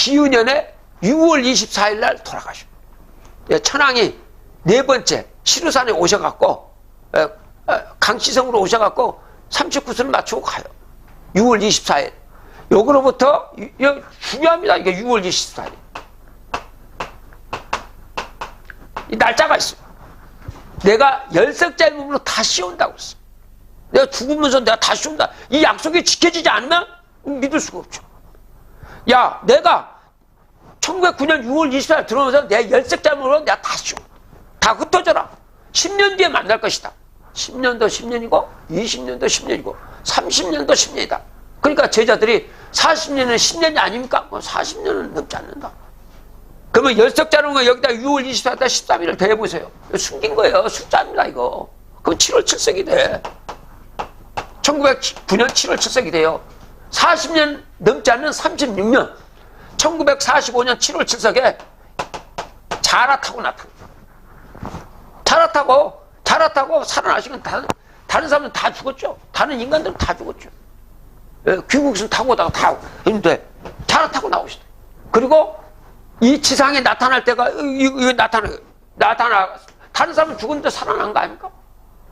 기은년에 6월 24일 날 돌아가셔. 천황이 네 번째 시루산에 오셔갖고 강시성으로 오셔갖고 39수를 맞추고 가요. 6월 24일. 요거로부터 중요합니다. 이게 6월 24일. 이 날짜가 있어. 내가 열석자의 몸으로 다시 온다고 했어. 내가 죽으면서 내가 다시 온다. 이 약속이 지켜지지 않으면 믿을 수가 없죠. 야, 내가 1909년 6월 24일 들어오면서 내 열석자의 몸으로 내가 다시 온다. 다 흩어져라. 10년 뒤에 만날 것이다. 10년도 10년이고 20년도 10년이고 30년도 10년이다. 그러니까 제자들이 40년은 10년이 아닙니까? 40년은 넘지 않는다. 그러면 열석자는 거 여기다 6월 24일 13일을 더해보세요. 숨긴 거예요. 숫자입니다 이거. 그럼 7월 7석이 돼. 1909년 7월 7석이 돼요. 40년 넘지 않는 36년 1945년 7월 7석에 자라 타고 나타납니다. 자라 타고 살아나시면 다른 사람은 다 죽었죠. 다른 인간들은 다 죽었죠. 귀국선 타고 오다가 다 했는데 자라 타고 나오시다. 그리고 이 지상에 나타날 때가 이거 나타나 다른 사람은 죽었는데 살아난 거 아닙니까?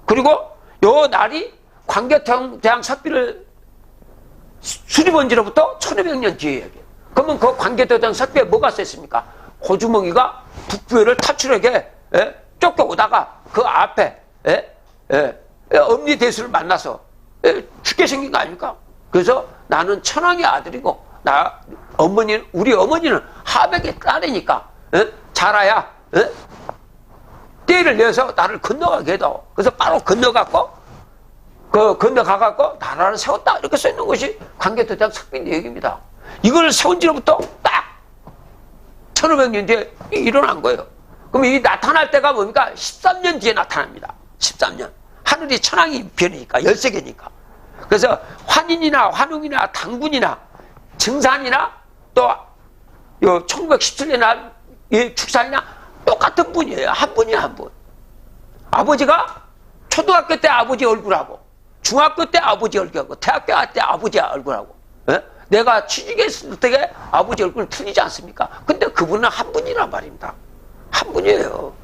그리고 요 날이 광개토대왕 석비를 수립원지로부터 1500년 뒤에 얘기해요. 그러면 그 광개토대왕 석비에 뭐가 써있습니까? 고주먹이가 북부회를 탈출하게 쫓겨오다가 그 앞에 엄니대수를 만나서 죽게 생긴 거 아닙니까? 그래서 나는 천황의 아들이고 우리 어머니는 하백의 딸이니까 자라야 떼를 내서 나를 건너가게 해도. 그래서 바로 건너가갖고 나라를 세웠다 이렇게 써있는 것이 광개토대왕 석비의 얘기입니다. 이걸 세운 지로부터 딱 1500년 뒤에 일어난 거예요. 그럼 이 나타날 때가 뭡니까? 13년 뒤에 나타납니다. 13년. 하늘이 천왕이 변이니까, 열세계니까. 그래서 환인이나 환웅이나 당군이나 증산이나 또 1917년이나 축산이나 똑같은 분이에요. 한 분이에요, 한 분. 아버지가 초등학교 때 아버지 얼굴하고 중학교 때 아버지 얼굴하고 대학교 갈 때 아버지 얼굴하고 내가 취직했을 때 아버지 얼굴 틀리지 않습니까? 근데 그분은 한 분이란 말입니다. 한 분이에요.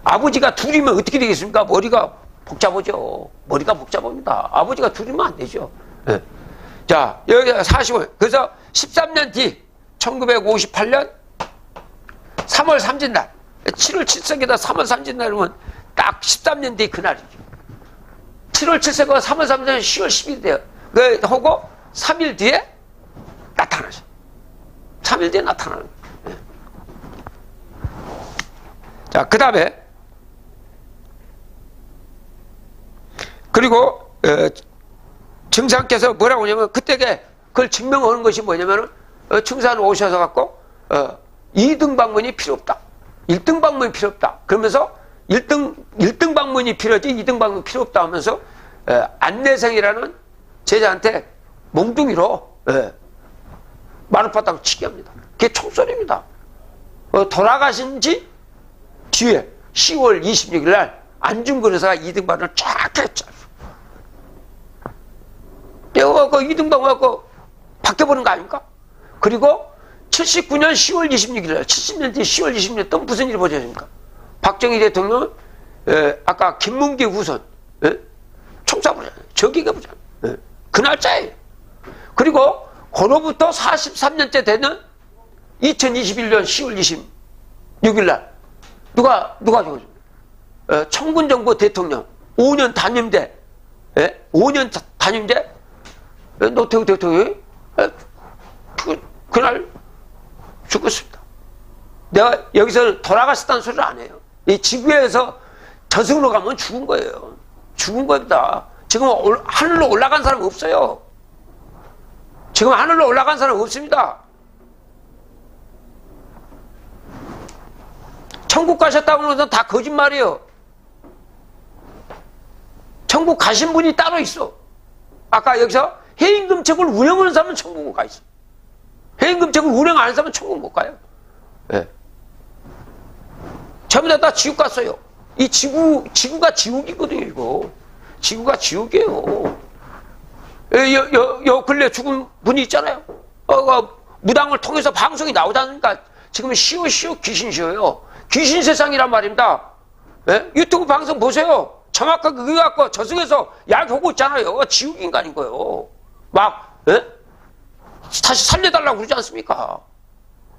아버지가 둘이면 어떻게 되겠습니까? 머리가 복잡하죠. 머리가 복잡합니다. 아버지가 둘이면 안 되죠. 자, 여기가 45년. 그래서 13년 뒤 1958년 3월 30날 7월 7석에다 3월 30날이면 딱 13년 뒤 그날이죠. 7월 7석과 3월 30날 10월 10일 돼요. 하고 3일 뒤에 나타나죠. 3일 뒤에 나타나는 거예요. 자, 그 다음에 그리고 증상께서 뭐라고 하냐면 그때 그걸 증명하는 것이 뭐냐면 증산 오셔서 갖고 2등 방문이 필요 없다. 1등 방문이 필요 없다. 그러면서 1등 방문이 필요하지 2등 방문이 필요 없다 하면서 안내생이라는 제자한테 몽둥이로 마룻바닥 치게 합니다. 그게 총소리입니다. 돌아가신 지 뒤에 10월 26일 날 안중근의사가 2등 방문을 쫙 했죠. 내가 그 2등 방문 갖고 바뀌어버린 거 아닙니까? 그리고 79년 10월 26일 날 70년 뒤 10월 26일 또 무슨 일이 벌어집니까? 박정희 대통령은 아까 김문기 후손 총사부잖아요. 저기가 보잖아요. 그 날짜예요. 그리고 그로부터 43년째 되는 2021년 10월 26일 날 누가 죽었습니까? 청군정부 대통령 5년 단임제 5년 단임제 노태우 대통령이 그날 죽었습니다. 내가 여기서 돌아갔었다는 소리를 안 해요. 이 지구에서 저승으로 가면 죽은 거예요. 죽은 겁니다. 지금 하늘로 올라간 사람 없어요. 지금 하늘로 올라간 사람 없습니다. 천국 가셨다고 하는 건 다 거짓말이에요. 천국 가신 분이 따로 있어. 아까 여기서 해임금책을 운영하는 사람은 천국을 가 있어. 해임금책을 운영 안 하는 사람은 천국 못 가요. 전부 다 지옥 갔어요. 이 지구가 지옥이거든요, 이거. 지구가 지옥이에요. 요 근래 죽은 분이 있잖아요. 무당을 통해서 방송이 나오지 않습니까? 지금은 시오 귀신시오요. 귀신 세상이란 말입니다. 예? 유튜브 방송 보세요. 정확하게 그거 갖고 저승에서 약하고 있잖아요. 지옥인간인 거예요. 막 예? 다시 살려달라고 그러지 않습니까?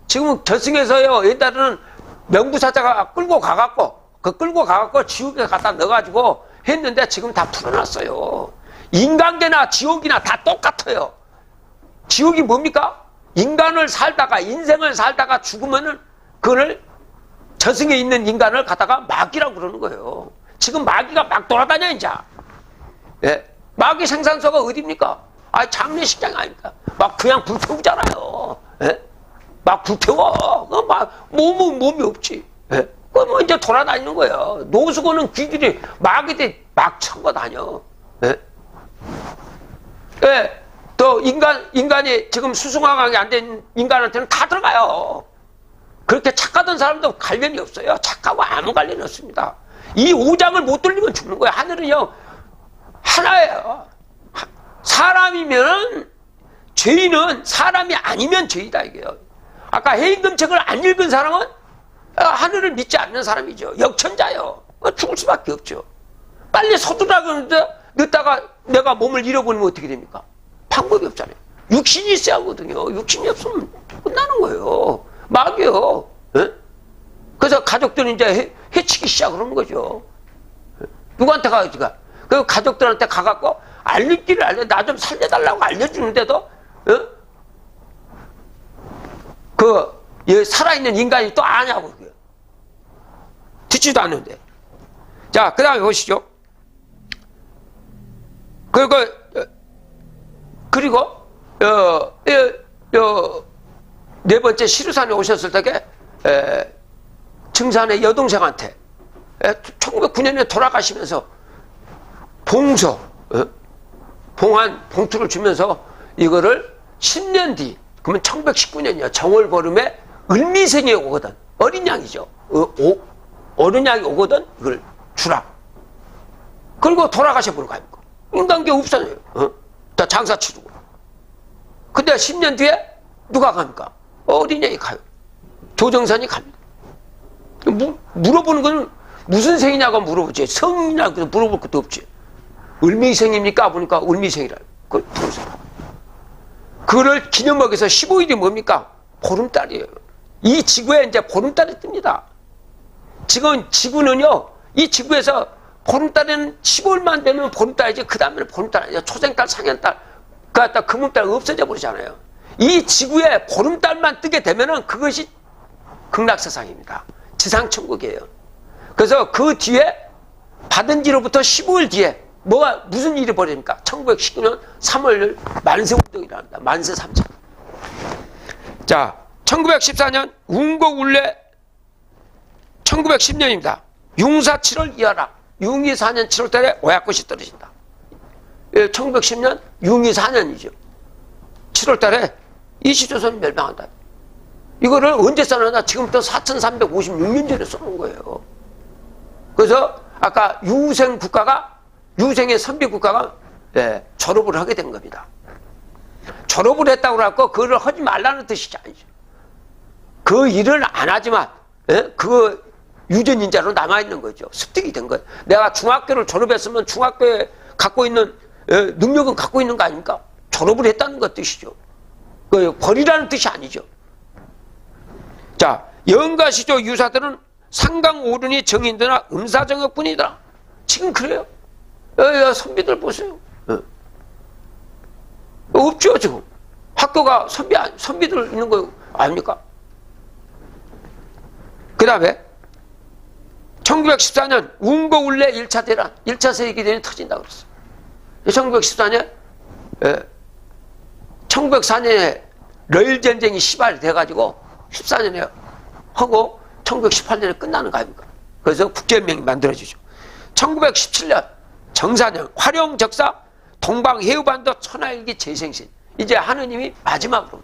지금은 저승에서요. 옛날에는 명부사자가 끌고 가갖고 지옥에 갖다 넣어가지고 했는데 지금 다 풀어놨어요. 인간계나 지옥이나 다 똑같아요. 지옥이 뭡니까? 인간을 살다가 인생을 살다가 죽으면은 그걸 저승에 있는 인간을 갖다가 마귀라고 그러는 거예요. 지금 마귀가 막 돌아다녀 이제. 예? 마귀 생산소가 어디입니까? 아, 장례식장 아닙니까? 막 그냥 불태우잖아요. 예? 막 불태워. 몸이 없지. 예? 뭐 이제 돌아다니는 거예요. 노수고는 귀들이 마귀들이 막 쳐고 다녀. 예? 예? 또 인간이 지금 수승화강이 안 된 인간한테는 다 들어가요. 그렇게 착하던 사람도 관련이 없어요. 착하고 아무 관련이 없습니다. 이 오장을 못 돌리면 죽는 거예요. 하늘은요 하나예요. 사람이면 죄인은 사람이 아니면 죄이다 이게요. 아까 해임금책을 안 읽은 사람은 하늘을 믿지 않는 사람이죠. 역천자요. 죽을 수밖에 없죠. 빨리 서두르라고 하는데 늦다가 내가 몸을 잃어버리면 어떻게 됩니까? 방법이 없잖아요. 육신이 있어야 하거든요. 육신이 없으면 끝나는 거예요. 마귀요. 예? 그래서 가족들은 이제 해치기 시작하는 거죠. 누구한테 가야지가? 그 가족들한테 가갖고 알리기를 알려, 나 좀 살려달라고 알려주는데도, 살아있는 인간이 또 아냐고, 그게. 듣지도 않는데. 자, 그 다음에 보시죠. 그리고, 네 번째 시루산에 오셨을 때게, 증산의 여동생한테, 1909년에 돌아가시면서 봉서, 봉투를 주면서 이거를 10년 뒤, 그러면 1919년이야. 정월보름에 을미생이 오거든. 어린 양이죠. 어린 양이 오거든. 이걸 주라. 그리고 돌아가셔버리고 갑니까? 인간계 없어져요. 다 장사 치르고. 근데 10년 뒤에 누가 갑니까? 어린 양이 가요. 조정선이 갑니다. 물어보는 건 무슨 생이냐고 물어보지. 성이냐고 물어볼 것도 없지. 을미생입니까? 보니까 을미생이라. 그걸 부르세요. 그거를 기념하기 위해서 15일이 뭡니까? 보름달이에요. 이 지구에 이제 보름달이 뜹니다. 지금 지구는요, 이 지구에서 보름달에는 15일만 되면 보름달이지, 그 다음에는 보름달 아니죠. 초생달, 상현달, 그 갖다 금음달 없어져 버리잖아요. 이 지구에 보름달만 뜨게 되면은 그것이 극락세상입니다. 지상천국이에요. 그래서 그 뒤에 받은 지로부터 15일 뒤에 무슨 일이 벌어집니까? 1919년 3월 만세운동이랍니다. 만세 3차. 자, 1914년 운고운례 1910년입니다. 융사 7월 이하라. 융이 4년 7월 달에 오약꽃이 떨어진다. 1910년 융이 4년이죠. 7월 달에 이시조선이 멸망한다. 이거를 언제 써놨나? 지금부터 4356년 전에 써놓은 거예요. 그래서 아까 유생의 선비 국가가 졸업을 하게 된 겁니다. 졸업을 했다고 해서 그걸 하지 말라는 뜻이지 아니죠. 그 일을 안 하지만 그 유전인자로 남아있는 거죠. 습득이 된 거예요. 내가 중학교를 졸업했으면 중학교에 갖고 있는 능력은 갖고 있는 거 아닙니까? 졸업을 했다는 것 뜻이죠. 그 버리라는 뜻이 아니죠. 자, 영가시조 유사들은 상강오륜이 정인들나 음사정역뿐이더라. 지금 그래요. 선비들 보세요. 없죠 지금. 학교가 선비들 있는 거 아닙니까? 그 다음에 1914년 운고운례 1차 대란, 1차 세계대전이 터진다 그랬어. 1914년 1904년에 러일전쟁이 시발이 돼가지고 14년에 하고 1918년에 끝나는 거 아닙니까? 그래서 국제연맹이 만들어지죠. 1917년 정사년 화룡적사 동방해우반도 천하일기 재생신. 이제 하느님이 마지막으로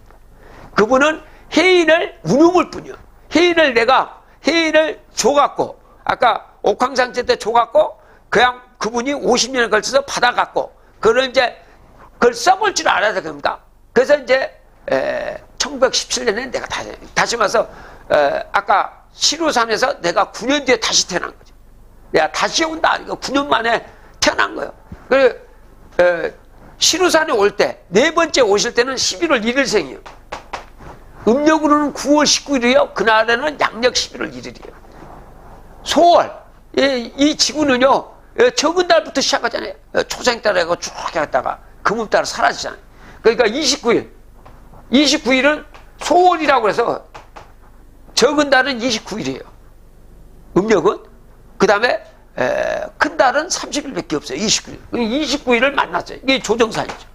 그분은 해인을 운용을 뿐이요. 해인을 줘갖고 아까 옥황상제 때 줘갖고 그냥 그분이 50년을 걸쳐서 받아갖고 그걸 써볼 줄 알아야 됩니다. 그래서 이제 1917년에 내가 다시 와서 아까 시루산에서 내가 9년 뒤에 다시 태어난 거죠. 내가 다시 온다. 이거 9년 만에 태어난 거예요. 그래 시루산에 올 때 네 번째 오실 때는 11월 1일생이에요. 음력으로는 9월 19일이에요. 그날에는 양력 11월 1일이에요. 소월 이 지구는요 적은 달부터 시작하잖아요. 초생달하고 쭉 갔다가 금음달 사라지잖아요. 그러니까 29일은 소월이라고 해서 적은 달은 29일이에요. 음력은. 그 다음에 큰 달은 30일밖에 없어요. 29일. 29일을 만났어요. 이게 조정산이죠.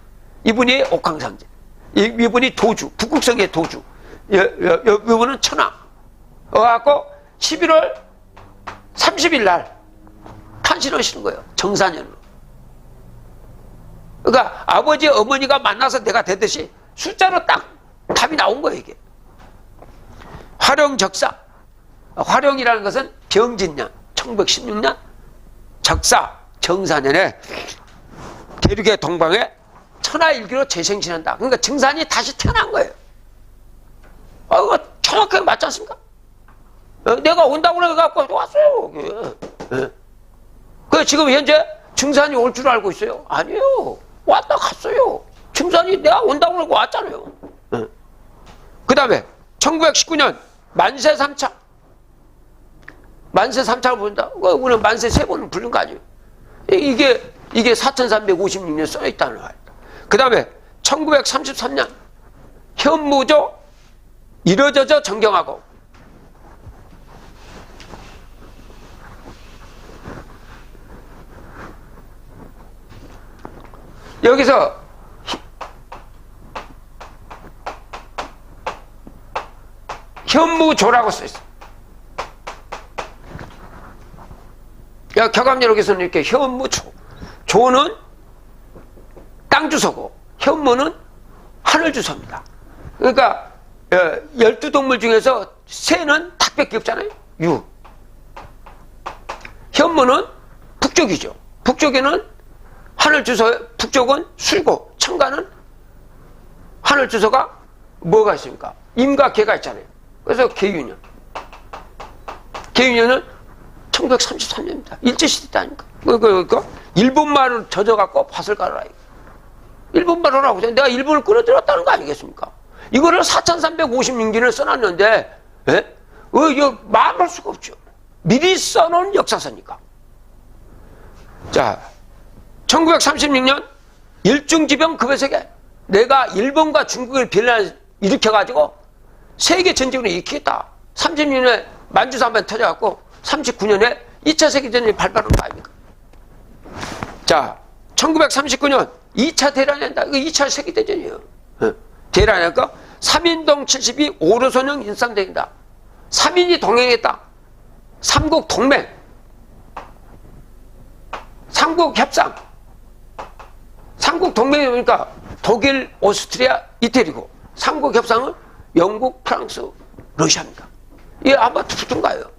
이분이 옥황상제. 이분이 도주. 북극성의 도주. 이분은 천왕. 그래갖고 11월 30일 날 탄신하시는 거예요. 정사년으로. 그러니까 아버지 어머니가 만나서 내가 되듯이 숫자로 딱 답이 나온 거예요. 이게. 화령적사. 화령이라는 것은 병진년 1916년 적사 정사년에 대륙의 동방에 천하일기로 재생신한다. 그러니까 정산이 다시 태어난 거예요. 이거 정확하게 맞지 않습니까? 내가 온다고 해갖고 왔어요. 그 지금 현재 증산이 올 줄 알고 있어요? 아니에요. 왔다 갔어요. 증산이 내가 온다고 하고 왔잖아요. 그 다음에 1919년 만세 3차. 만세 3차를 부른다. 우리는 만세 3번을 부른 거 아니에요. 이게 4356년 써있다는 거예요. 그 다음에 1933년 현무조 이뤄져져 정경하고 여기서 현무조라고 써있어. 격암여록에서는 이렇게 현무조. 조는 땅 주소고 현무는 하늘 주소입니다. 그러니까 12동물 중에서 새는 닭밖에 없잖아요. 유. 현무는 북쪽이죠. 북쪽에는 하늘 주소, 북쪽은 술고, 청가는 하늘 주소가 뭐가 있습니까? 임과 개가 있잖아요. 그래서 개유년. 개유년은 1933년입니다. 일제시대 때 아닙니까? 그러니까 일본말을 젖어갖고 밭을 깔아라. 일본말을 하라고. 내가 일본을 끌어들였다는 거 아니겠습니까? 이거를 4356년을 써놨는데, 이거 말할 수가 없죠. 미리 써놓은 역사서니까. 자, 1936년 일중지병 급여세계. 내가 일본과 중국을 일으켜가지고 세계 전쟁을 일으키겠다. 36년에 만주사 한번 터져갖고 39년에 2차 세계전이 발발한 거 아닙니까? 자, 1939년 2차 대란이 한다. 이거 2차 세계대전이에요. 대란이니까 3인동 72 5로선형 인상대행이다. 3인이 동행했다. 삼국 동맹. 삼국 협상. 삼국 동맹이 뭡니까? 독일, 오스트리아, 이태리고 삼국 협상은 영국, 프랑스, 러시아입니다. 이게 아마 투tun가요.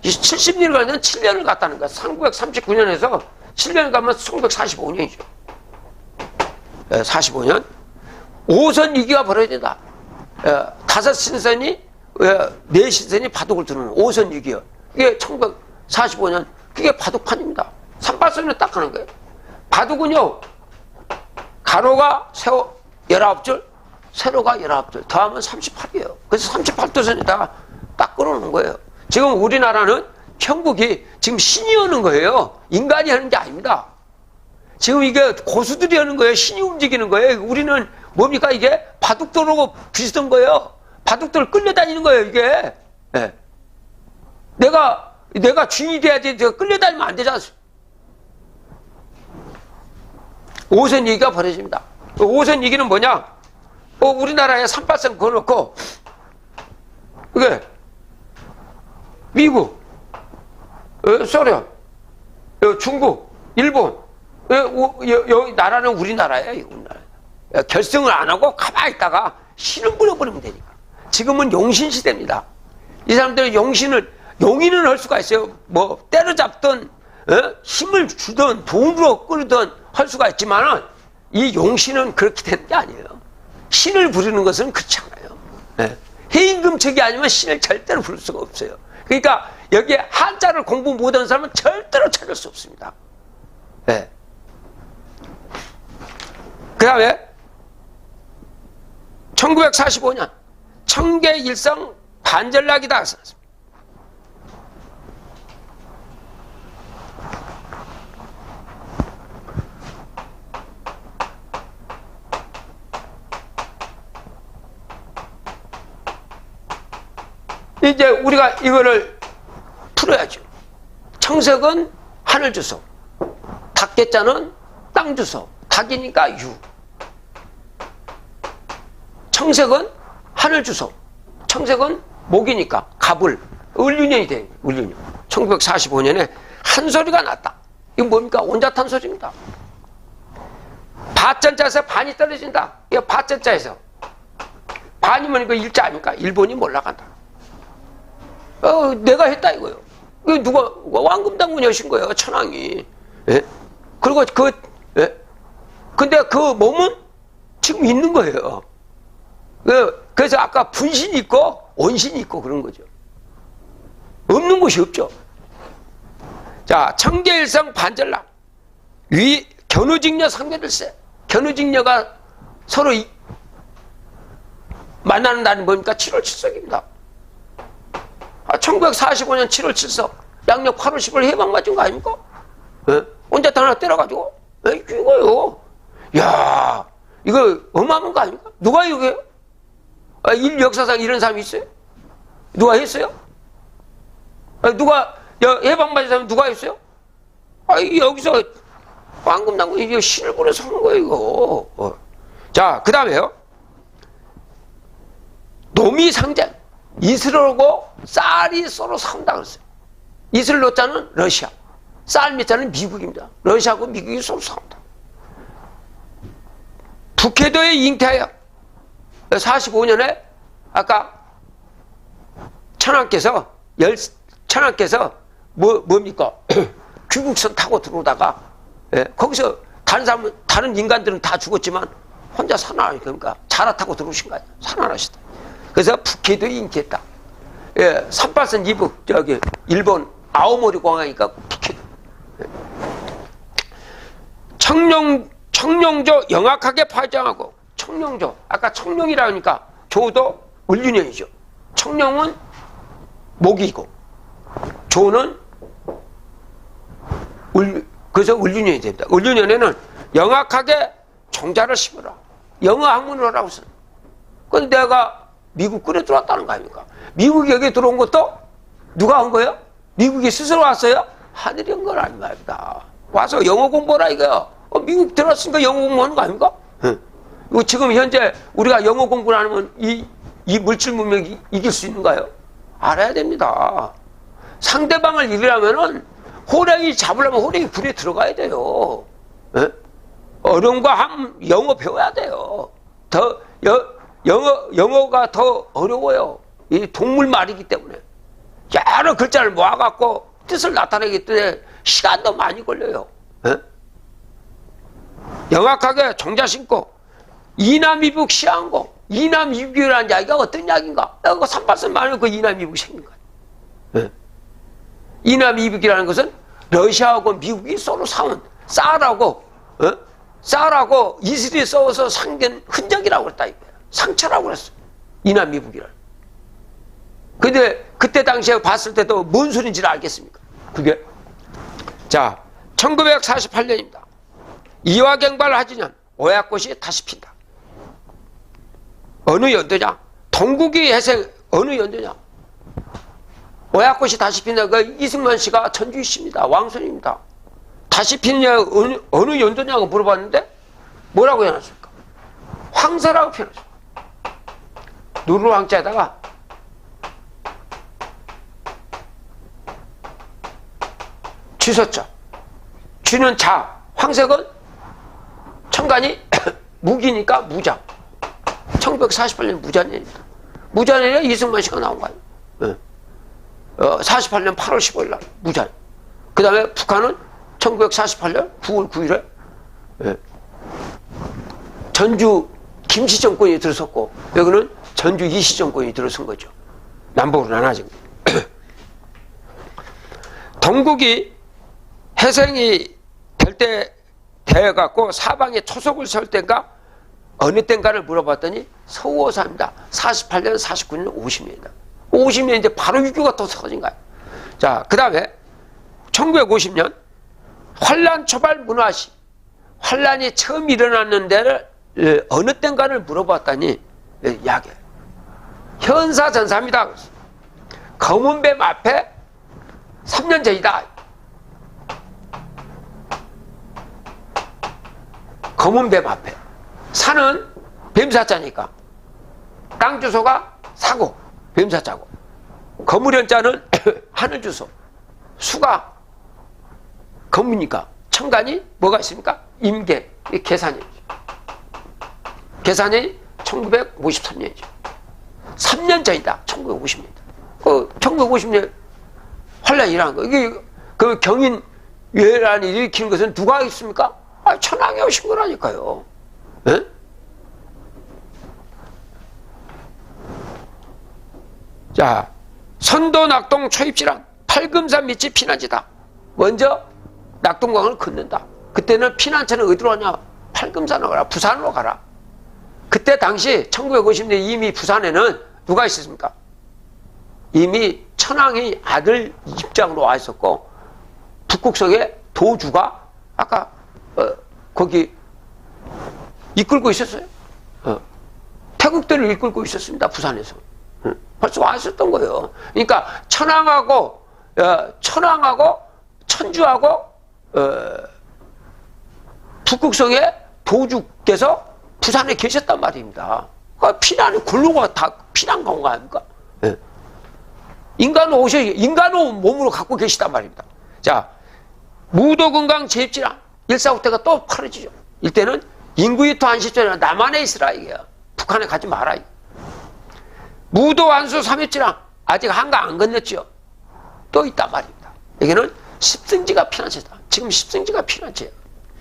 70년을 가면 7년을 갔다는 거야. 1939년에서 7년을 가면 1945년이죠. 45년. 5선 위기가 벌어진다. 5신선이, 4신선이 바둑을 두는 5선 위기요. 이게 1945년, 그게 바둑판입니다. 38선을 딱 하는 거예요. 바둑은요, 가로가 세워 19줄, 세로가 19줄, 더하면 38이에요. 그래서 38도선에다가 딱 끌어놓은 거예요. 지금 우리나라는 형국이 지금 신이 오는 거예요. 인간이 하는 게 아닙니다. 지금 이게 고수들이 하는 거예요. 신이 움직이는 거예요. 우리는 뭡니까? 이게 바둑돌하고 비슷한 거예요. 바둑돌 끌려다니는 거예요, 이게. 네. 내가 주인이 돼야지 끌려다니면 안 되지 않습니까? 5선 얘기가 벌어집니다. 5선 얘기는 뭐냐? 우리나라에 38선 그어놓고, 그게, 미국, 소련, 중국, 일본, 여기 나라는 우리나라예요, 우리나라. 결승을 안 하고 가만히 있다가 신을 뿌려버리면 되니까. 지금은 용신 시대입니다. 이 사람들은 용인은 할 수가 있어요. 뭐, 때려잡든, 힘을 주든, 돈으로 끌든 할 수가 있지만은, 이 용신은 그렇게 되는 게 아니에요. 신을 부리는 것은 그렇지 않아요. 예. 해임금책이 아니면 신을 절대로 부를 수가 없어요. 그러니까 여기에 한자를 공부 못하는 사람은 절대로 찾을 수 없습니다. 예. 그 다음에 1945년 청계일성 반전락이다. 이제 우리가 이거를 풀어야죠. 청석은 하늘 주소, 닭개자는 땅 주소, 닭이니까 유. 청석은 하늘 주소, 청석은 목이니까 갑을, 을유년이 돼. 을유년. 1945년에 한 소리가 났다. 이건 뭡니까? 온자탄소리입니다. 밭전자에서 반이 떨어진다. 이거 밭전자에서 반이면 이거 일자 아닙니까? 일본이 몰락한다. 내가 했다 이거요. 이거 누가 왕금당군 여신 거예요, 천황이. 예? 그리고 예? 근데 그 몸은 지금 있는 거예요. 그래서 아까 분신이 있고 원신이 있고 그런 거죠. 없는 곳이 없죠. 자, 청계일성 반전락. 견우직녀 상대들세. 견우직녀가 서로 만나는 날이 뭡니까? 7월 7석입니다. 1945년 7월 7석 양력 8월 10일 해방 맞은 거 아닙니까? 예? 온자탄 하나 때려가지고 이거요. 야, 이거 어마어마한 거 아닙니까? 누가 이거요? 인류 역사상 이런 사람이 있어요? 누가 했어요? 누가 해방 맞은 사람 누가 했어요? 여기서 황금당군이 이거 신을 보내서 하는 거예요, 이거. 자, 그 다음에요. 노미상전. 이스라엘하고 쌀이 서로 싸운다 그랬어요. 이스라엘 노자는 러시아, 쌀 밑자는 미국입니다. 러시아하고 미국이 서로 싸운다. 북해도에 잉태하여 45년에 아까 천황께서 뭡니까? 귀국선 타고 들어오다가 거기서 다른 인간들은 다 죽었지만 혼자 살아나니까 그러니까 자라 타고 들어오신 거 아니야. 살아나시다. 그래서 북해도에 잉태했다. 38선 이북 일본 아오모리 공항이니까 북해도. 청룡조 영악하게 파장하고 청룡조 아까 청룡이라 하니까 조도 을유년이죠. 청룡은 목이고 조는 그래서 을유년이 됩니다. 을유년에는 영악하게 종자를 심으라. 영어 학문을 하라고 써. 그런데 내가 미국 끌어 들어왔다는 거 아닙니까? 미국이 여기 들어온 것도 누가 한 거예요? 미국이 스스로 왔어요? 하늘이 한 건 아닙니다. 와서 영어 공부하라 이거요. 미국 들어왔으니까 영어 공부하는 거 아닙니까? 지금 현재 우리가 영어 공부를 안 하면 이 물질 문명이 이길 수 있는가요? 알아야 됩니다. 상대방을 이기려면은 호랭이 잡으려면 호랭이 불에 들어가야 돼요. 어려움과 함 영어 배워야 돼요. 영어가 더 어려워요. 이 동물 말이기 때문에. 여러 글자를 모아갖고 뜻을 나타내기 때문에 시간도 많이 걸려요. 영악하게 종자 심고 이남이북 시한공. 이남이북이라는 이야기가 어떤 이야기인가? 이거 38선 말하면 그 이남이북이 생긴 거예요. 이남이북이라는 것은 러시아하고 미국이 서로 싸운 쌀하고 이슬이 싸워서 생긴 흔적이라고 그랬다 이거예요. 상처라고 그랬어. 이남이북이라는. 근데 그때 당시에 봤을 때도 뭔 소린지를 알겠습니까? 그게. 자, 1948년입니다. 이화갱발 하지년 오약꽃이 다시 핀다. 어느 연도냐? 동국이 해생 어느 연도냐? 오약꽃이 다시 핀다. 그 이승만 씨가 천주희 씨입니다. 왕손입니다. 다시 핀냐 어느 연도냐고 물어봤는데 뭐라고 해놨습니까? 황사라고 표현했어요. 누르 황자에다가 쥐섰죠. 쥐는 자, 황색은 천간이 무기니까 무장. 1948년 무자년입니다. 무자년에 이승만 씨가 나온 거예요. 48년 8월 15일 날 무자년. 그 다음에 북한은 1948년 9월 9일에 전주 김씨 정권이 들어섰고 여기는 전주 이시정권이 들어선 거죠. 남북으로 나눠진 거예요. 동국이 해생이 될 때 되어갖고 사방에 초속을 설 때인가 어느 때인가를 물어봤더니 서우호사입니다. 48년, 49년, 50년이다. 50년 이제 바로 6.25가 또 터진 거야. 자, 그 다음에 1950년 환란 초발 문화시. 환란이 처음 일어났는 데를 어느 때인가를 물어봤더니 야게 현사전사입니다. 검은뱀 앞에 3년 전이다. 검은뱀 앞에. 사는 뱀사자니까 땅 주소가 사고 뱀사자고, 거무련자는 하늘 주소, 수가 검이니까 천간이 뭐가 있습니까? 임계, 계산이죠. 계산이 1953년이죠. 3년 전이다. 1950년. 1950년 환란이 일어난 거. 이게 그 경인 외란이 일으키는 것은 누가 있습니까? 천황이 오신 거라니까요. 에? 자, 선도 낙동 초입질환, 팔금산 밑이 피난지다. 먼저 낙동강을 걷는다. 그때는 피난처는 어디로 가냐? 팔금산으로 가라. 부산으로 가라. 그때 당시 1950년 이미 부산에는 누가 있었습니까? 이미 천황이 아들 입장으로 와 있었고, 북극성의 도주가 아까 거기 이끌고 있었어요. 태국대를 이끌고 있었습니다. 부산에서. 벌써 와 있었던 거예요. 그러니까 천황하고 천주하고 북극성의 도주께서 부산에 계셨단 말입니다. 피난이 굴러가 다 피난 간 거 아닙니까? 인간호 몸으로 갖고 계시단 말입니다. 자, 무도건강 재입질환 145 때가 또 벌어지죠. 이때는 인구유토 안식처럼 남한에 있으라 이게요. 북한에 가지 마라. 무도완수 3입질환 아직 한강 안 건넜죠. 또 있단 말입니다. 여기는 십승지가 피난처다. 지금 십승지가 피난처예요.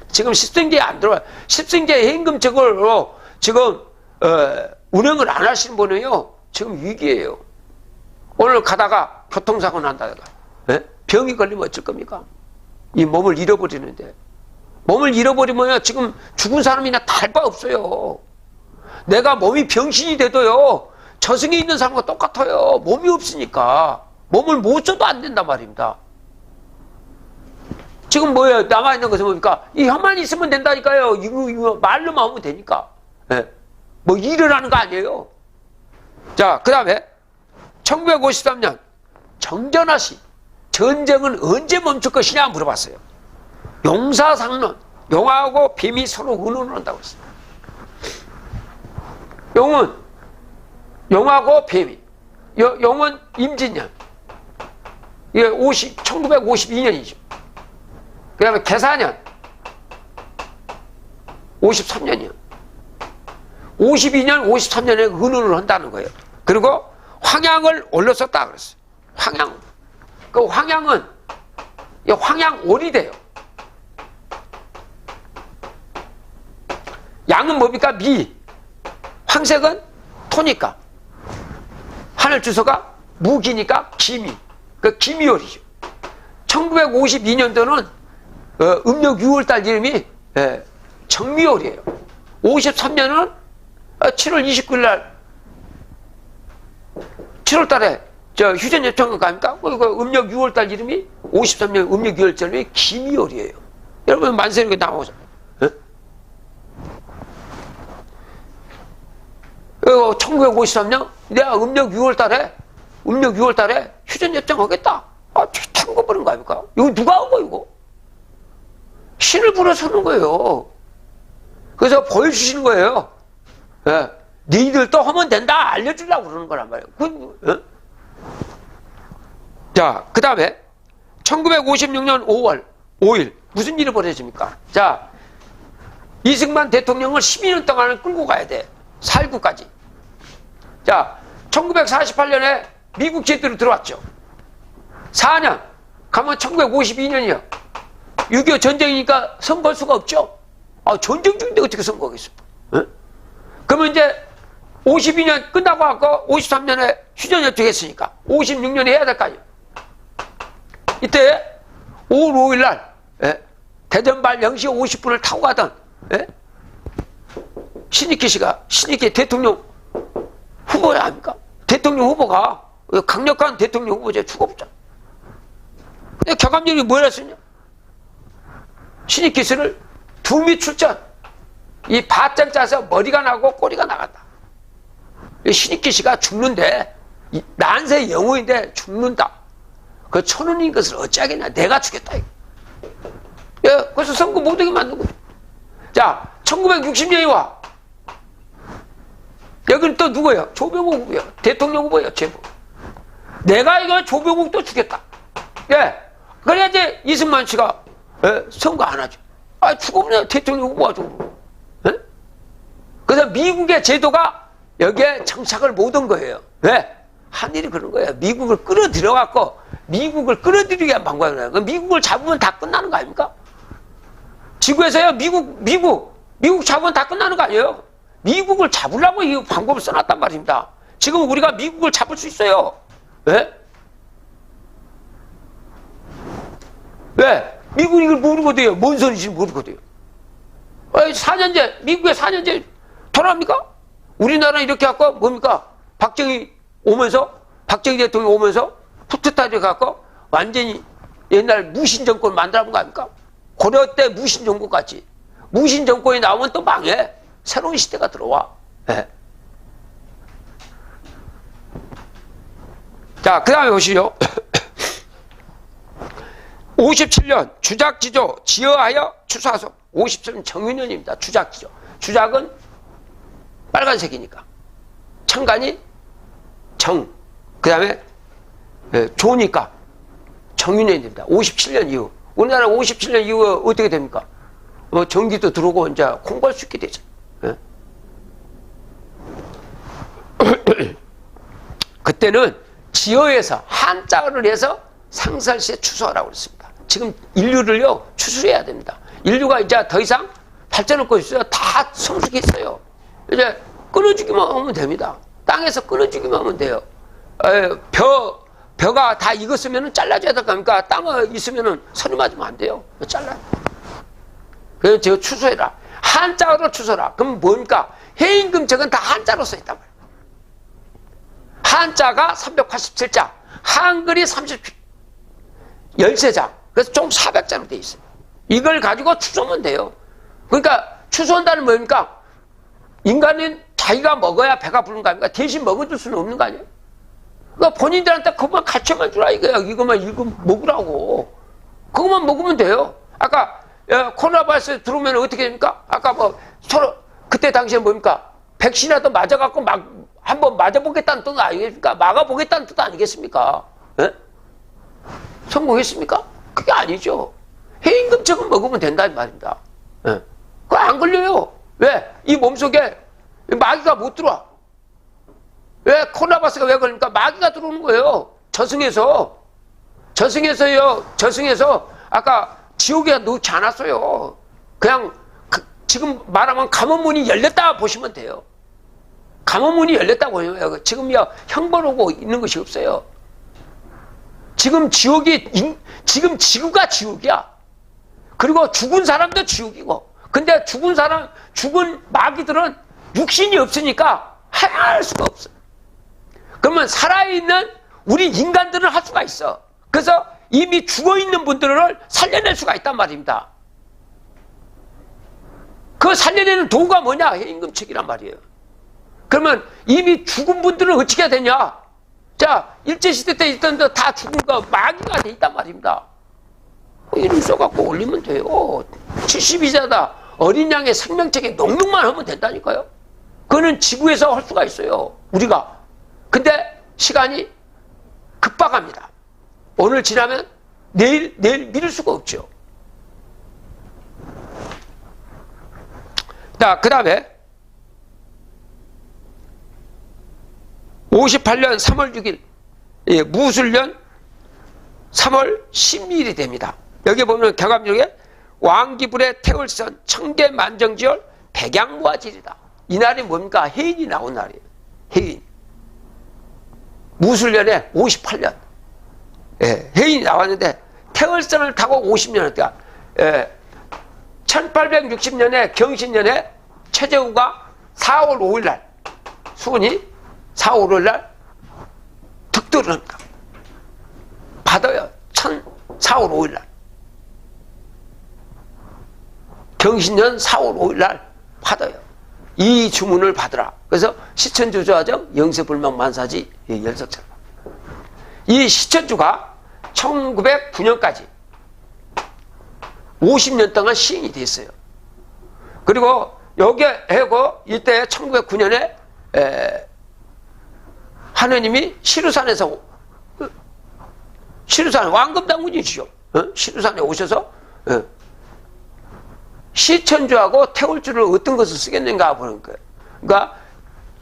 지금 십승지에 안 들어와요. 십승지에 현금적으로 지금 운영을 안 하시는 분은요 지금 위기예요. 오늘 가다가 교통사고 난다다가 병이 걸리면 어쩔 겁니까? 이 몸을 잃어버리는데, 몸을 잃어버리면 지금 죽은 사람이나 다를 바 없어요. 내가 몸이 병신이 돼도요 저승에 있는 사람과 똑같아요. 몸이 없으니까 몸을 못 써도 안 된단 말입니다. 지금 뭐예요? 남아있는 것은 뭡니까? 이 혀만 있으면 된다니까요. 이거 말로만 하면 되니까. 뭐 일을 하는 거 아니에요. 자, 그 다음에 1953년 정전하시. 전쟁은 언제 멈출 것이냐 물어봤어요. 용사상론. 용하고 뱀이 서로 의논을 한다고 했어요. 용하고 뱀이. 용은 임진년. 이게 1952년이죠. 그 다음에 계사년. 53년이요. 52년, 53년에 의논을 한다는 거예요. 그리고 황양을 올렸었다 그랬어요. 황양. 그 황양은 황양올이 돼요. 양은 뭡니까? 미. 황색은 토니까. 하늘 주소가 무기니까 기미. 그 기미월이죠. 1952년도는 음력 6월달 이름이 정미월이에요. 53년은 7월 29일 날 7월달에 휴전협정을 갑니까? 음력 6월달 이름이 53년 음력 6월달 이름이 기미월이에요. 여러분 만세 이렇게 나오죠. 1953년 내가 음력 6월달에 휴전협정 하겠다. 탕거 버린 거 아닙니까? 이거 누가 한 거 이거? 신을 부려서는 거예요. 그래서 보여주시는 거예요. 니들도 하면 된다 알려주려고 그러는 거란 말이에요. 자, 그 다음에 1956년 5월 5일 무슨 일이 벌어집니까? 자, 이승만 대통령을 12년 동안 끌고 가야 돼. 4.19까지. 자, 1948년에 미국 제대로 들어왔죠. 4년 가면 1952년이요. 6.25 전쟁이니까 선거할 수가 없죠. 전쟁 중인데 어떻게 선거하겠어? 그러면 이제 52년 끝나고 아까 53년에 휴전이 되겠으니까 56년에 해야 될 거 아니에요. 이때 5월 5일 날 대전발 0시 50분을 타고 가던 신익희 씨가 신익희 대통령 후보야 아닙니까? 대통령 후보가 강력한 대통령 후보제 죽어보자. 근데 격암령이 뭘 했었냐? 신익희 씨를 두미 출전 이 바짝 짜서 머리가 나고 꼬리가 나갔다. 신익희 씨가 죽는데 난세의 영웅인데 죽는다. 그 천운인 것을 어찌하겠냐. 내가 죽였다. 그래서 선거 못하게 만들고. 자, 1960년이 와. 여기는 또 누구예요? 조병욱 후보예요. 대통령 후보예요. 제보. 내가 이거 조병욱도 죽였다. 그래야지 이승만 씨가 선거 안 하죠. 죽어버려. 대통령 후보가 죽어. 그래서 미국의 제도가 여기에 정착을 못 한 거예요. 왜? 한일이 그런 거예요. 미국을 끌어들여갖고 미국을 끌어들이기 위한 방법이에요. 미국을 잡으면 다 끝나는 거 아닙니까? 지구에서요. 미국 잡으면 다 끝나는 거 아니에요? 미국을 잡으려고 이 방법을 써놨단 말입니다. 지금 우리가 미국을 잡을 수 있어요. 왜? 왜? 미국이 이걸 모르거든요. 뭔 소리인지 모르거든요. 4년제, 미국의 4년제 돌아갑니까? 우리나라 이렇게 갖고 뭡니까? 박정희 대통령 오면서 푸트타를 갖고 완전히 옛날 무신 정권 만들어본 거 아닙니까? 고려 때 무신 정권 같이. 무신 정권이 나오면 또 망해. 새로운 시대가 들어와. 자, 그 다음에 보시죠. 57년 주작지조 지어하여 추사소. 57년 정윤현입니다. 주작지조. 주작은 빨간색이니까. 청간이 정. 그 다음에 조니까 정윤현입니다. 57년 이후. 우리나라 57년 이후에 어떻게 됩니까? 전기도 들어오고 이제 공부할 수 있게 되죠. 그때는 지어에서 한자어를 해서 상설시에 추수하라고 그랬습니다. 지금 인류를요 추수해야 됩니다. 인류가 이제 더 이상 발전할 것이 있어요. 다 성숙했어요. 이제 끊어주기만 하면 됩니다. 땅에서 끊어주기만 하면 돼요. 벼가 다 익었으면 잘라줘야 될 겁니까? 땅에 있으면 선이 맞으면 안 돼요. 잘라. 그래서 제가 추수해라. 한자어로 추수해라. 그럼 뭡니까? 해임금책은 다 한자로 써있단 말이에요. 한자가 387자, 한글이 13장. 그래서 총 400자로 돼 있어요. 이걸 가지고 추수하면 돼요. 그러니까 추수한다는 뭡니까? 인간은 자기가 먹어야 배가 부른 거 아닙니까? 대신 먹어줄 수는 없는 거 아니에요? 그러니까 본인들한테 그것만 가르쳐만 주라 이거야. 이것만 먹으라고. 그것만 먹으면 돼요. 아까 코로나 바이러스 들어오면 어떻게 됩니까? 아까 서로 그때 당시에 뭡니까? 백신이라도 맞아갖고 한번 맞아보겠다는 뜻 아니겠습니까? 막아보겠다는 뜻 아니겠습니까? 성공했습니까? 그게 아니죠. 해임금책은 먹으면 된다는 말입니다. 그거 안 걸려요. 왜? 이 몸속에 마귀가 못 들어와. 왜? 코로나 바이러스가 왜 걸립니까? 마귀가 들어오는 거예요. 저승에서 아까 지옥에 놓지 않았어요. 그냥 지금 말하면 감옥문이 열렸다 보시면 돼요. 감옥문이 열렸다 보시면 지금요 형벌하고 있는 것이 없어요. 지금 지금 지구가 지옥이야. 그리고 죽은 사람도 지옥이고. 근데 죽은 마귀들은 육신이 없으니까 할 수가 없어. 그러면 살아있는 우리 인간들은 할 수가 있어. 그래서 이미 죽어있는 분들을 살려낼 수가 있단 말입니다. 그 살려내는 도구가 뭐냐? 해임금책이란 말이에요. 그러면 이미 죽은 분들은 어떻게 해야 되냐? 자, 일제시대 때 있던 다 죽은 거 마귀가 돼 있단 말입니다. 이름 써갖고 올리면 돼요. 72자다. 어린 양의 생명책에 녹록만 하면 된다니까요. 그거는 지구에서 할 수가 있어요. 우리가. 근데 시간이 급박합니다. 오늘 지나면 내일 미룰 수가 없죠. 자, 그 다음에 58년 3월 6일 무술년 3월 12일이 됩니다. 여기 보면 격암역에 왕기불의 태월선 청계만정지열 백양무화질이다. 이 날이 뭡니까? 해인이 나온 날이에요. 해인. 무술년에 58년. 예, 해인이 나왔는데 태월선을 타고 50년 했다. 1860년에 경신년에 최재우가 4월 5일 날 수군이 4월 5일 날 득도를 합니다. 받아요. 4월 5일 날. 경신년 4월 5일 날 받아요. 이 주문을 받으라. 그래서 시천주조화정 영세불망만사지 열석철. 이 시천주가 1909년까지 50년 동안 시행이 됐어요. 그리고 여기에 하고 이때 1909년에 하느님이 시루산에서 시루산 왕금당군이시죠. 시루산에 오셔서 시천주하고 태월주를 어떤 것을 쓰겠는가 보는 거예요. 그러니까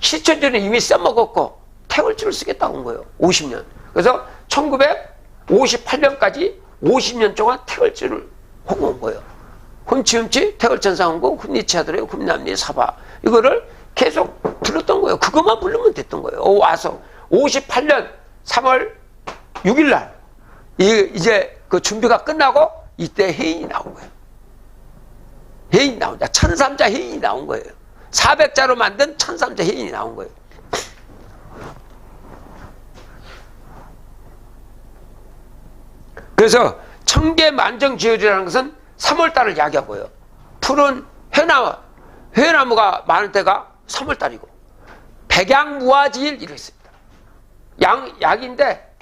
시천주는 이미 써먹었고 태월주를 쓰겠다고 한 거예요. 50년. 그래서 1958년까지 50년 동안 태월주를 홍보한 거예요. 흠치흠치 태월천상홍고 흠리치하더래요. 흠남리 사바. 이거를 계속 불렀던 거예요. 그것만 부르면 됐던 거예요. 와서 58년 3월 6일 날 이제 그 준비가 끝나고 이때 해인이 나온 거예요. 해인이 나온다. 천삼자 해인이 나온 거예요. 400자로 만든 천삼자 해인이 나온 거예요. 그래서 청계만정지혈이라는 것은 3월달을 야기하고요. 푸른 회나무가 많을 때가 3월달이고 백양무화지일 이렇게 있습니다. 약인데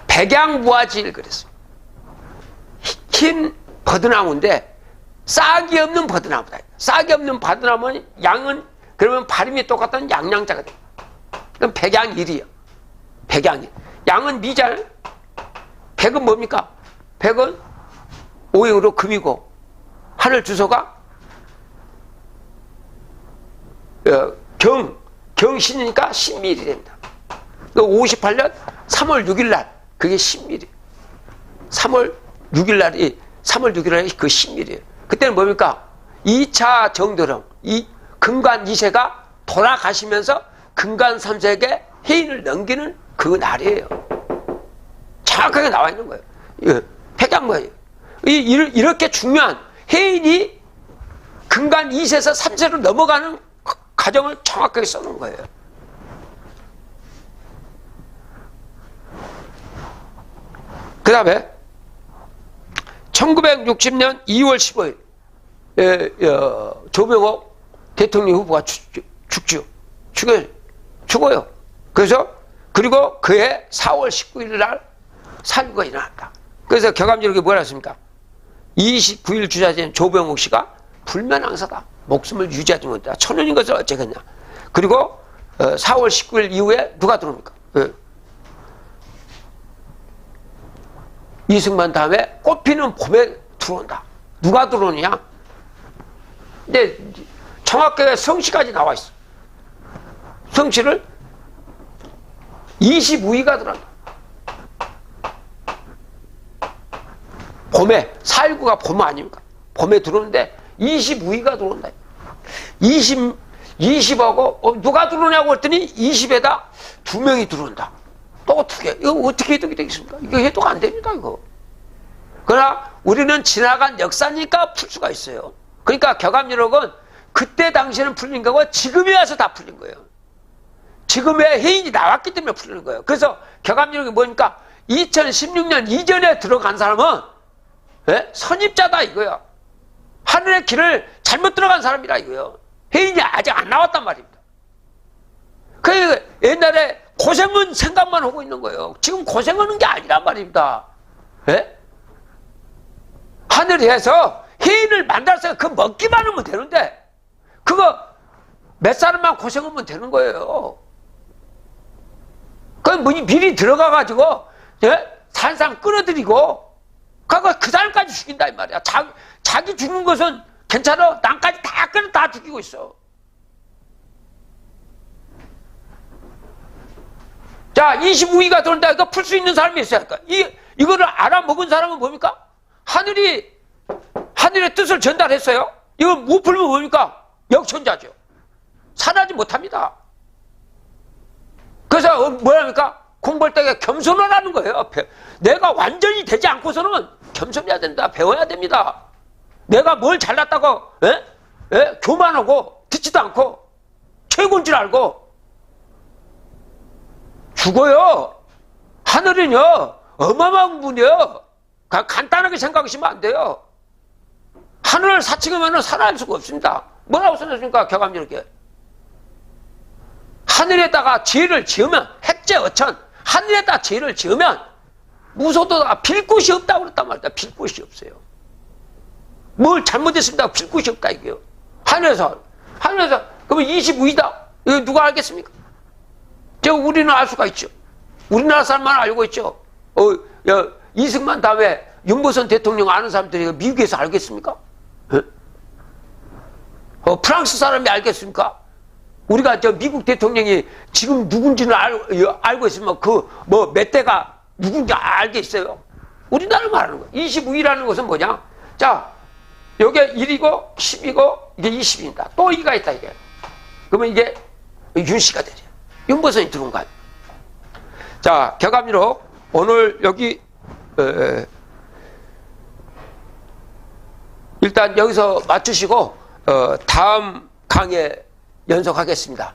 백양무화지일 그랬어요. 흰 버드나무인데 싹이 없는 버드나무다. 싹이 없는 버드나무는 양은 그러면 발음이 똑같은 양양자가 돼요. 그럼 백양일이요. 백양일. 양은 미잖아요. 백은 뭡니까? 백은 오행으로 금이고 하늘 주소가 경신이니까 신밀이 됩니다. 58년 3월 6일 날 그게 신밀이에요. 3월 6일 날이 그 신밀이에요. 그때는 뭡니까? 2차 정도령 이 금관 2세가 돌아가시면서 금관 3세에게 해인을 넘기는 그 날이에요. 정확하게 나와 있는 거예요. 백양무예요. 이렇게 중요한 해인이 금관 2세에서 3세로 넘어가는 과정을 정확하게 써놓은 거예요. 그 다음에 1960년 2월 15일 조병옥 대통령 후보가 죽어요. 그리고 그해 4월 19일 날 사유가 일어났다. 그래서 격암지록에 뭐라 했습니까? 29일 주자된 조병옥 씨가 불면항사다. 목숨을 유지하지 못했다. 천연인 것을 어쩌겠냐. 그리고 4월 19일 이후에 누가 들어옵니까? 이승만 다음에 꽃피는 봄에 들어온다. 누가 들어오느냐? 근데 정확하게 성씨까지 나와 있어. 성씨를 25위가 들어온다. 봄에 4.19가 봄 아닙니까? 봄에 들어오는데 25위가 들어온다. 20하고 누가 들어오냐고 했더니 20에다 2명이 들어온다. 또 어떻게 이거 어떻게 해독이 되겠습니까? 이거 해독 안 됩니다. 이거. 그러나 우리는 지나간 역사니까 풀 수가 있어요. 그러니까 격암지록은 그때 당시에는 풀린 거고 지금에 와서 다 풀린 거예요. 지금의 해인이 나왔기 때문에 풀리는 거예요. 그래서 격암지록이 뭐니까 2016년 이전에 들어간 사람은 선입자다 이거야. 하늘의 길을 잘못 들어간 사람이라 이거예요. 해인이 아직 안 나왔단 말입니다. 그 옛날에 고생은 생각만 하고 있는 거예요. 지금 고생하는 게 아니란 말입니다. 하늘에서 해인을 만들어서 그 먹기만 하면 되는데 그거 몇 사람만 고생하면 되는 거예요. 그 미리 들어가가지고 산상 끌어들이고 그 사람까지 죽인다 이 말이야. 자기 죽는 것은 괜찮아. 남까지 다 죽이고 있어. 자, 25위가 들어온다. 이거 풀 수 있는 사람이 있어야 할까? 이거를 알아먹은 사람은 뭡니까? 하늘의 뜻을 전달했어요. 이거 못 풀면 뭡니까? 역천자죠. 살아지 못합니다. 그래서 뭐랍니까? 공부할 때 겸손을 하는 거예요. 내가 완전히 되지 않고서는 겸손해야 된다. 배워야 됩니다. 내가 뭘 잘났다고 교만하고 듣지도 않고 최고인 줄 알고 죽어요. 하늘은요 어마어마한 분이에요. 간단하게 생각하시면 안 돼요. 하늘을 사칭하면 살아날 수가 없습니다. 뭐라고 써놨습니까? 격암 이렇게. 하늘에다가 죄를 지으면 핵제 어천 하늘에다 죄를 지으면 무소도 빌 곳이 없다고 그랬단 말이야. 빌 곳이 없어요. 뭘 잘못했습니다. 빌 곳이 없다 이게요. 하늘에서 그러면 25이다. 이거 누가 알겠습니까? 우리는 알 수가 있죠. 우리나라 사람만 알고 있죠. 이승만 다음에 윤보선 대통령 아는 사람들이 미국에서 알겠습니까? 프랑스 사람이 알겠습니까? 우리가 미국 대통령이 지금 누군지는 알고 있으면 몇 대가 누군지 알겠어요? 우리나라 말하는 거야. 25이라는 것은 뭐냐? 자, 요게 1이고 10이고 이게 20입니다. 또 2가 있다 이게. 그러면 이게 윤씨가 되죠. 윤보선이 들어온 거 아니에요. 자, 격암리로 오늘 여기 일단 여기서 맞추시고 다음 강의에 연속하겠습니다.